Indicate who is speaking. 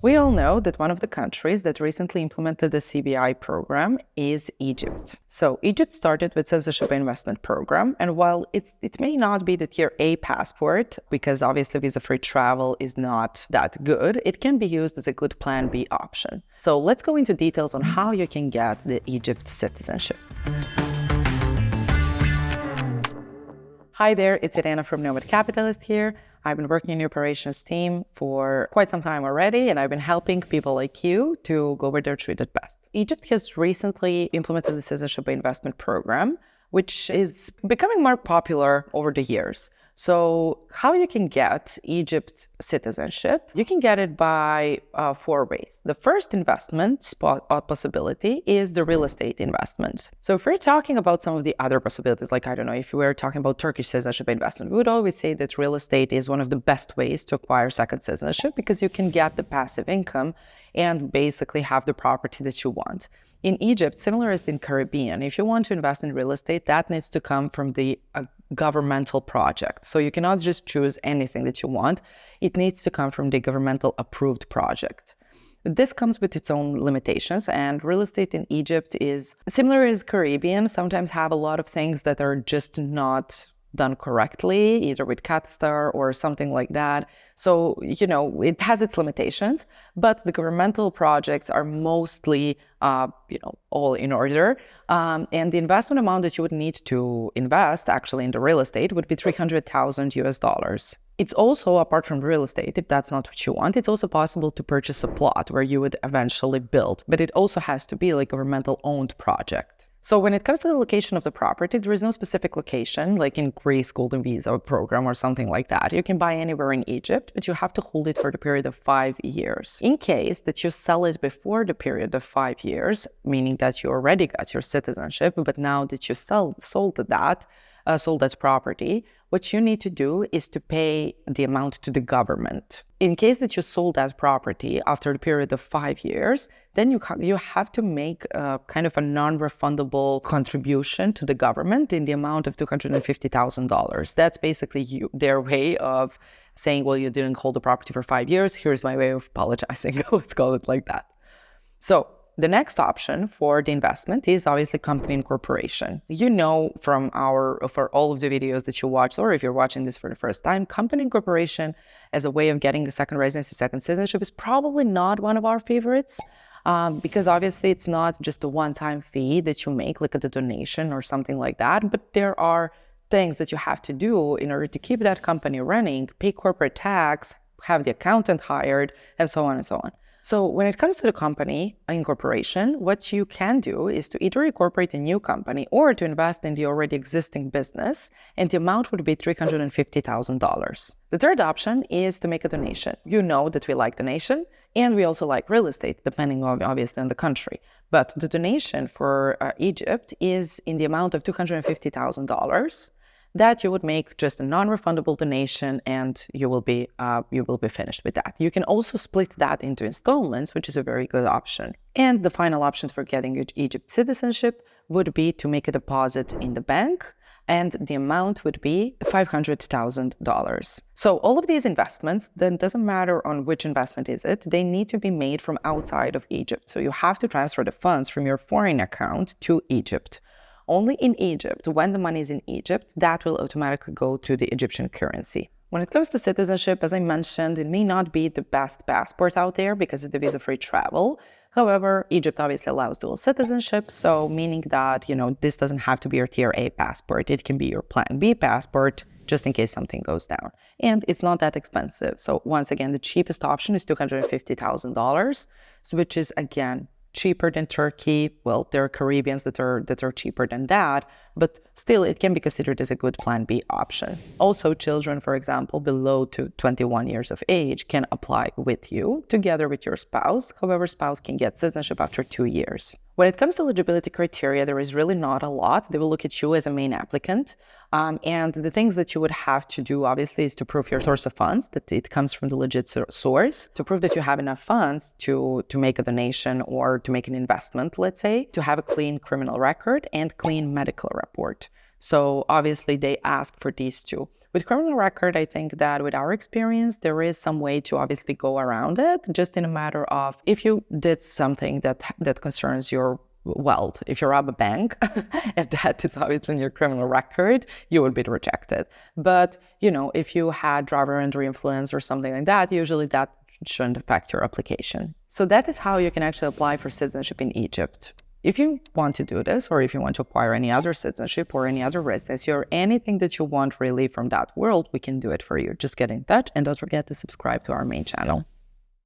Speaker 1: We all know that one of the countries that recently implemented the CBI program is Egypt. So Egypt started with Citizenship Investment Program, and while it may not be the Tier A passport, because obviously visa-free travel is not that good, it can be used as a good Plan B option. So let's go into details on how you can get the Egypt citizenship. Hi there, it's Irena from Nomad Capitalist here. I've been working in the operations team for quite some time already, and I've been helping people like you to go where they're treated best. Egypt has recently implemented the Citizenship Investment Program, which is becoming more popular over the years. So how you can get Egypt citizenship? You can get it by 4 ways. The first investment possibility is the real estate investment. So if we're talking about some of the other possibilities, like, I don't know, if we were talking about Turkish citizenship investment, we would always say that real estate is one of the best ways to acquire second citizenship because you can get the passive income and basically have the property that you want. In Egypt, similar as in Caribbean, if you want to invest in real estate, that needs to come from the governmental project. So you cannot just choose anything that you want. It needs to come from the governmental approved project. This comes with its own limitations, and real estate in Egypt is similar as Caribbean, sometimes have a lot of things that are just not done correctly, either with Catstar or something like that. So, it has its limitations, but the governmental projects are mostly, all in order. And the investment amount that you would need to invest actually in the real estate would be $300,000. It's also, apart from real estate, if that's not what you want, it's also possible to purchase a plot where you would eventually build, but it also has to be like a governmental owned project. So when it comes to the location of the property, there is no specific location, like in Greece Golden Visa program or something like that. You can buy anywhere in Egypt, but you have to hold it for the period of 5 years. In case that you sell it before the period of 5 years, meaning that you already got your citizenship, but now that you sold that property, what you need to do is to pay the amount to the government. In case that you sold that property after the period of 5 years, then you have to make a kind of a non-refundable contribution to the government in the amount of $250,000. That's basically their way of saying, well, you didn't hold the property for 5 years. Here's my way of apologizing. Let's call it like that. So the next option for the investment is obviously company incorporation. For all of the videos that you watch, or if you're watching this for the first time, company incorporation as a way of getting a second residence or second citizenship is probably not one of our favorites. Because obviously it's not just a one-time fee that you make, like a donation or something like that, but there are things that you have to do in order to keep that company running, pay corporate tax, have the accountant hired, and so on and so on. So when it comes to the company incorporation, what you can do is to either incorporate a new company or to invest in the already existing business, and the amount would be $350,000. The third option is to make a donation. You know that we like donation, and we also like real estate, depending obviously on the country. But the donation for Egypt is in the amount of $250,000. That you would make just a non-refundable donation, and you will be finished with that. You can also split that into installments, which is a very good option. And the final option for getting Egypt citizenship would be to make a deposit in the bank, and the amount would be $500,000. So all of these investments, then doesn't matter on which investment is it, they need to be made from outside of Egypt. So you have to transfer the funds from your foreign account to Egypt. Only in Egypt, when the money is in Egypt, that will automatically go to the Egyptian currency. When it comes to citizenship, as I mentioned, it may not be the best passport out there because of the visa-free travel. However, Egypt obviously allows dual citizenship, so meaning that, this doesn't have to be your Tier A passport. It can be your Plan B passport, just in case something goes down. And it's not that expensive. So once again, the cheapest option is $250,000, which is, again, cheaper than Turkey. Well, there are Caribbeans that are cheaper than that, but still it can be considered as a good Plan B option. Also, children, for example, below 21 years of age can apply with you together with your spouse. However, spouse can get citizenship after 2 years. When it comes to eligibility criteria, there is really not a lot. They will look at you as a main applicant. And the things that you would have to do, obviously, is to prove your source of funds, that it comes from the legit source, to prove that you have enough funds to make a donation or to make an investment, let's say, to have a clean criminal record and clean medical report. So obviously they ask for these two. With criminal record, I think that with our experience, there is some way to obviously go around it, just in a matter of if you did something that concerns your wealth. If you rob a bank and that is obviously in your criminal record, you will be rejected. But, if you had driver under influence or something like that, usually that shouldn't affect your application. So that is how you can actually apply for citizenship in Egypt. If you want to do this, or if you want to acquire any other citizenship or any other residency or anything that you want really from that world, we can do it for you. Just get in touch and don't forget to subscribe to our main channel.